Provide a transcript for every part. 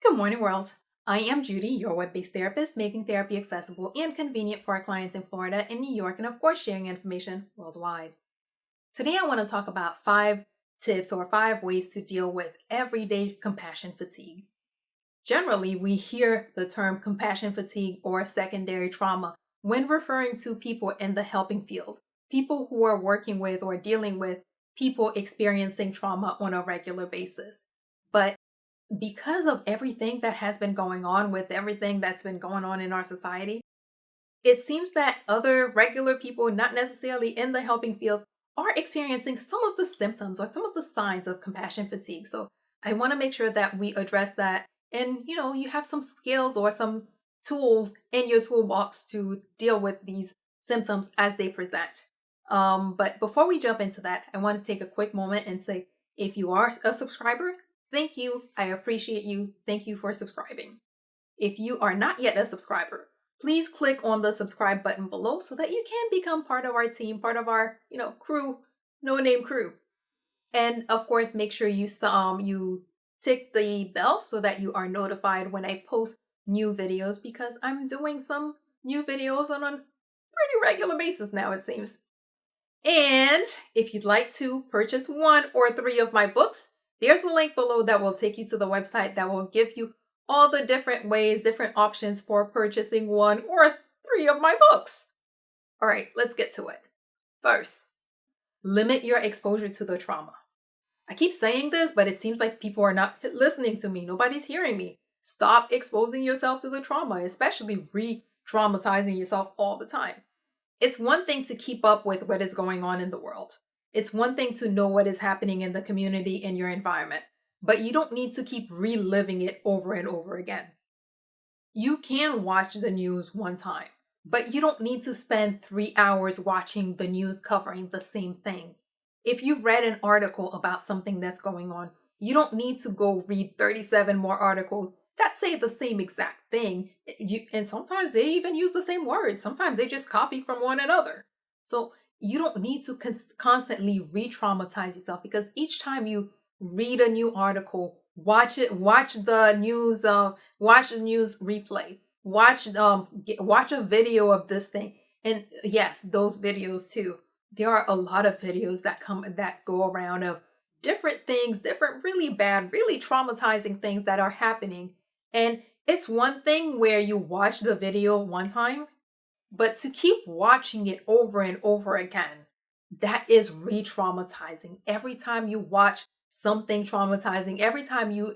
Good morning, world. I am Judy, your web-based therapist, making therapy accessible and convenient for our clients in Florida and New York, and of course, sharing information worldwide. Today, I want to talk about 5 tips or 5 ways to deal with everyday compassion fatigue. Generally, we hear the term compassion fatigue or secondary trauma when referring to people in the helping field, people who are working with or dealing with people experiencing trauma on a regular basis. But because of everything that has been going on with everything that's been going on in our society, it seems that other regular people, not necessarily in the helping field, are experiencing some of the symptoms or some of the signs of compassion fatigue. So I want to make sure that we address that and you have some skills or some tools in your toolbox to deal with these symptoms as they present. But before we jump into that, I want to take a quick moment and say, if you are a subscriber, thank you. I appreciate you. Thank you for subscribing. If you are not yet a subscriber, please click on the subscribe button below so that you can become part of our team, part of our, crew, no-name crew. And of course, make sure you tick the bell so that you are notified when I post new videos, because I'm doing some new videos on a pretty regular basis now, it seems. And if you'd like to purchase 1 or 3 of my books, there's a link below that will take you to the website that will give you all the different ways, different options for purchasing 1 or 3 of my books. All right, let's get to it. First, limit your exposure to the trauma. I keep saying this, but it seems like people are not listening to me. Nobody's hearing me. Stop exposing yourself to the trauma, especially re-traumatizing yourself all the time. It's one thing to keep up with what is going on in the world. It's one thing to know what is happening in the community, in your environment, but you don't need to keep reliving it over and over again. You can watch the news one time, but you don't need to spend 3 hours watching the news covering the same thing. If you've read an article about something that's going on, you don't need to go read 37 more articles that say the same exact thing. And sometimes they even use the same words. Sometimes they just copy from one another. So you don't need to constantly re-traumatize yourself, because each time you read a new article, watch the news replay, watch a video of this thing. And yes, those videos too. There are a lot of videos that go around of different things, different really bad, really traumatizing things that are happening. And it's one thing where you watch the video one time, but to keep watching it over and over again, that is re-traumatizing. Every time you watch something traumatizing, every time you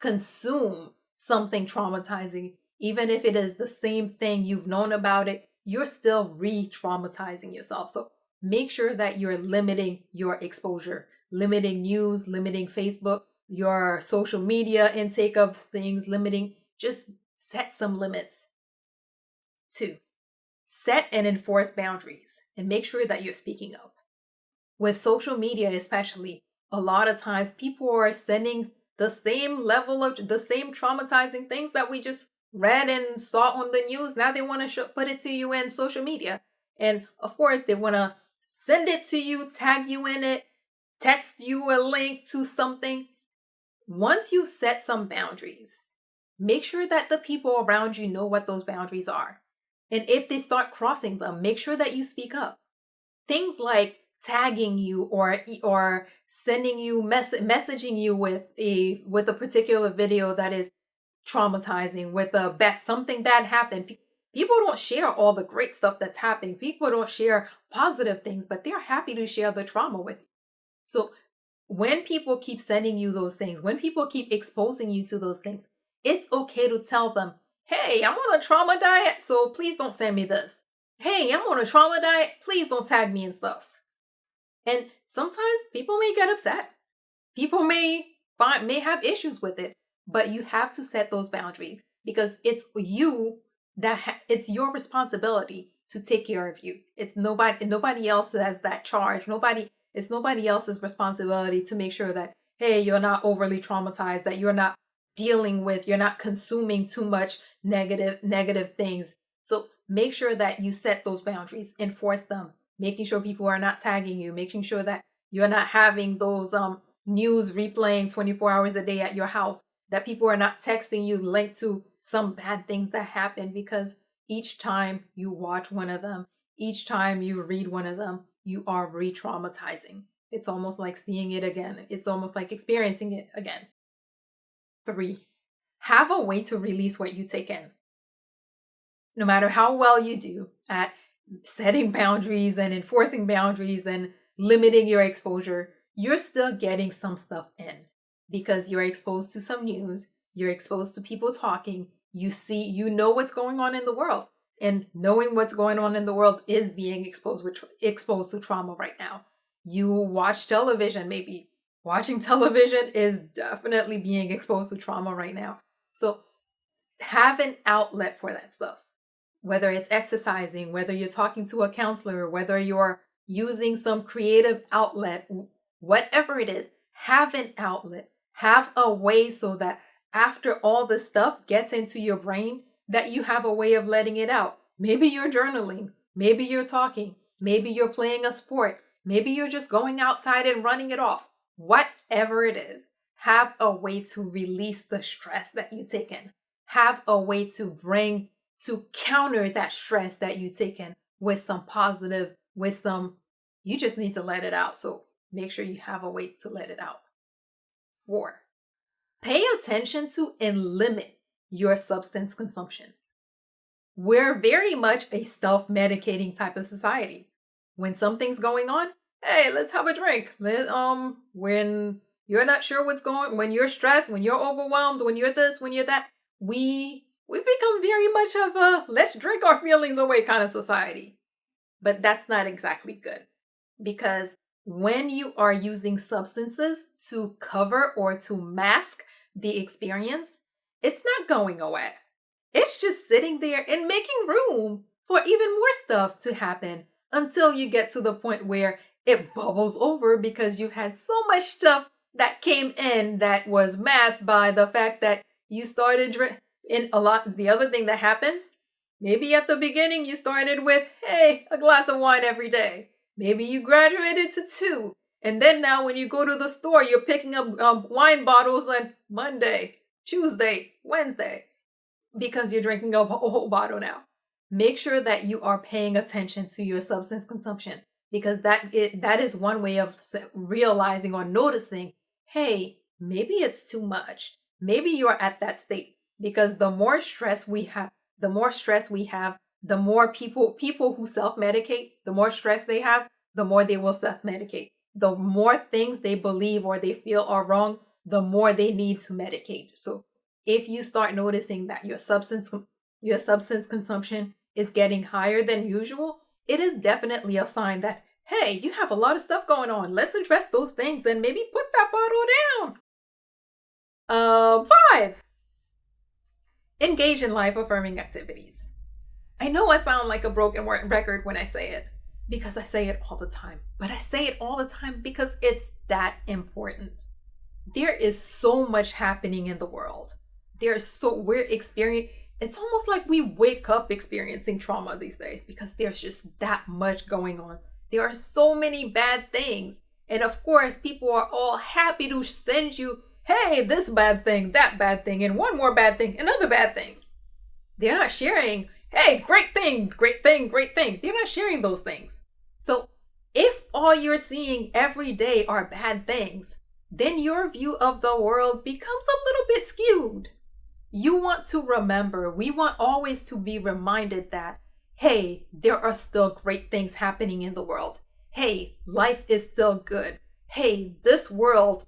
consume something traumatizing, even if it is the same thing, you've known about it, you're still re-traumatizing yourself. So make sure that you're limiting your exposure, limiting news, limiting Facebook, your social media intake of things, just set some limits. 2, set and enforce boundaries and make sure that you're speaking up. With social media especially, a lot of times people are sending the same traumatizing things that we just read and saw on the news. Now they want to put it to you in social media. And of course, they want to send it to you, tag you in it, text you a link to something. Once you set some boundaries, make sure that the people around you know what those boundaries are. And if they start crossing them, make sure that you speak up. Things like tagging you or sending you messaging you with a particular video that is traumatizing, with something bad happened. People don't share all the great stuff that's happening. People don't share positive things, but they're happy to share the trauma with you. So when people keep sending you those things, when people keep exposing you to those things, it's okay to tell them, hey, I'm on a trauma diet, so please don't send me this. Hey, I'm on a trauma diet, please don't tag me and stuff. And sometimes people may get upset. People may have issues with it, but you have to set those boundaries, because it's it's your responsibility to take care of you. It's nobody else has that charge. It's nobody else's responsibility to make sure that, hey, you're not overly traumatized, that you're not consuming too much negative things. So make sure that you set those boundaries, enforce them, making sure people are not tagging you, making sure that you're not having those news replaying 24 hours a day at your house. that people are not texting you linked to some bad things that happen, because each time you watch one of them, each time you read one of them, you are re-traumatizing. It's almost like seeing it again. It's almost like experiencing it again. 3, have a way to release what you take in. No matter how well you do at setting boundaries and enforcing boundaries and limiting your exposure, you're still getting some stuff in because you're exposed to some news, you're exposed to people talking, you know what's going on in the world. And knowing what's going on in the world is being exposed to trauma right now. You watch television, maybe. Watching television is definitely being exposed to trauma right now. So have an outlet for that stuff. Whether it's exercising, whether you're talking to a counselor, whether you're using some creative outlet, whatever it is, have an outlet. Have a way so that after all the stuff gets into your brain, that you have a way of letting it out. Maybe you're journaling, maybe you're talking, maybe you're playing a sport, maybe you're just going outside and running it off. Whatever it is, have a way to release the stress that you take in. Have a way to counter that stress that you take in with some positive, you just need to let it out. So make sure you have a way to let it out. 4, pay attention to and limit your substance consumption. We're very much a self-medicating type of society. When something's going on, hey, let's have a drink. When you're not sure when you're stressed, when you're overwhelmed, when you're this, when you're that, we've become very much of a let's drink our feelings away kind of society. But that's not exactly good, because when you are using substances to cover or to mask the experience, it's not going away. It's just sitting there and making room for even more stuff to happen until you get to the point where it bubbles over because you've had so much stuff that came in that was masked by the fact that you started drinking. The other thing that happens, maybe at the beginning you started with, hey, a glass of wine every day. Maybe you graduated to 2. And then now when you go to the store, you're picking up wine bottles on Monday, Tuesday, Wednesday, because you're drinking a whole bottle now. Make sure that you are paying attention to your substance consumption, because that is one way of realizing or noticing, hey, maybe it's too much. Maybe you're at that state, because the more stress we have, the more people who self-medicate, the more stress they have, the more they will self-medicate. The more things they believe or they feel are wrong, the more they need to medicate. So if you start noticing that your substance consumption is getting higher than usual, it is definitely a sign that, hey, you have a lot of stuff going on. Let's address those things and maybe put that bottle down. 5, engage in life-affirming activities. I know I sound like a broken record when I say it, because I say it all the time. But I say it all the time because it's that important. There is so much happening in the world. It's almost like we wake up experiencing trauma these days because there's just that much going on. There are so many bad things. And of course, people are all happy to send you, hey, this bad thing, that bad thing, and one more bad thing, another bad thing. They're not sharing, hey, great thing, great thing, great thing. They're not sharing those things. So if all you're seeing every day are bad things, then your view of the world becomes a little bit skewed. You want to remember, we want always to be reminded that, hey, there are still great things happening in the world. Hey, life is still good. Hey, this world,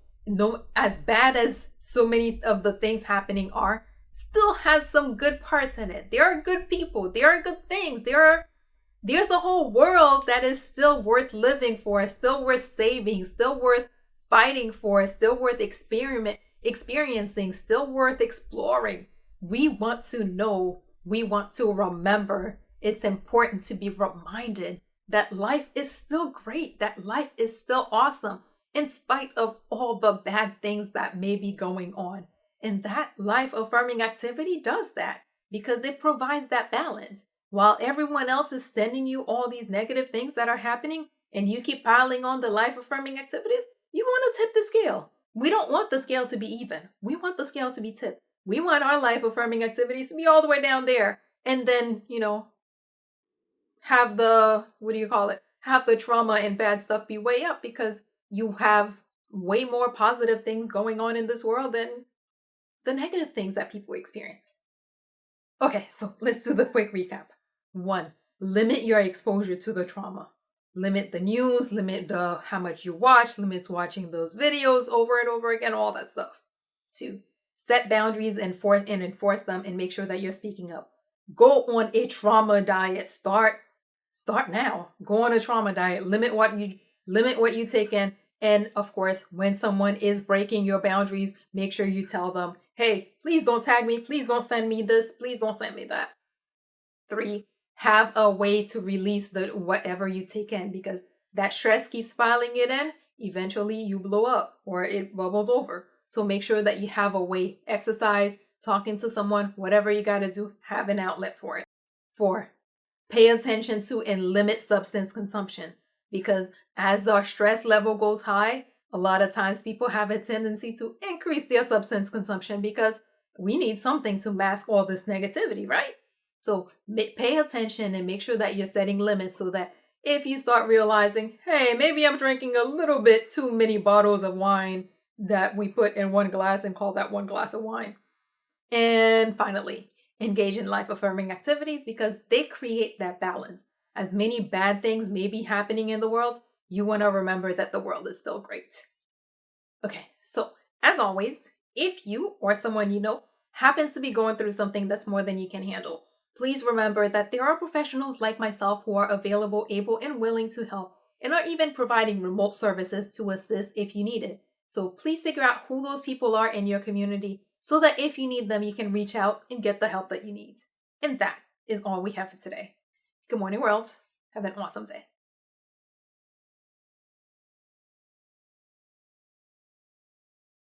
as bad as so many of the things happening are, still has some good parts in it. There are good people. There are good things. There's a whole world that is still worth living for, still worth saving, still worth fighting for, still worth experiencing, still worth exploring. We want to know, we want to remember. It's important to be reminded that life is still great, that life is still awesome, in spite of all the bad things that may be going on. And that life-affirming activity does that because it provides that balance. While everyone else is sending you all these negative things that are happening and you keep piling on the life-affirming activities, you want to tip the scale. We don't want the scale to be even. We want the scale to be tipped. We want our life affirming activities to be all the way down there. And then, have the, what do you call it? Have the trauma and bad stuff be way up because you have way more positive things going on in this world than the negative things that people experience. Okay, so let's do the quick recap. 1, limit your exposure to the trauma. Limit the news, limit the how much you watch, limit watching those videos over and over again, all that stuff. 2, set boundaries and enforce them and make sure that you're speaking up. Go on a trauma diet. Start now. Go on a trauma diet. Limit what you take in. And of course, when someone is breaking your boundaries, make sure you tell them, hey, please don't tag me. Please don't send me this. Please don't send me that. 3, have a way to release the whatever you take in, because that stress keeps piling it in. Eventually you blow up or it bubbles over. So make sure that you have a way. Exercise, talking to someone, whatever you got to do, have an outlet for it. 4, pay attention to and limit substance consumption, because as our stress level goes high, a lot of times people have a tendency to increase their substance consumption because we need something to mask all this negativity, right? So pay attention and make sure that you're setting limits so that if you start realizing, hey, maybe I'm drinking a little bit too many bottles of wine that we put in one glass and call that one glass of wine. And finally, engage in life affirming activities because they create that balance. As many bad things may be happening in the world, you want to remember that the world is still great. Okay, so as always, if you or someone you know happens to be going through something that's more than you can handle, please remember that there are professionals like myself who are available, able, and willing to help, and are even providing remote services to assist if you need it. So please figure out who those people are in your community so that if you need them, you can reach out and get the help that you need. And that is all we have for today. Good morning, world. Have an awesome day.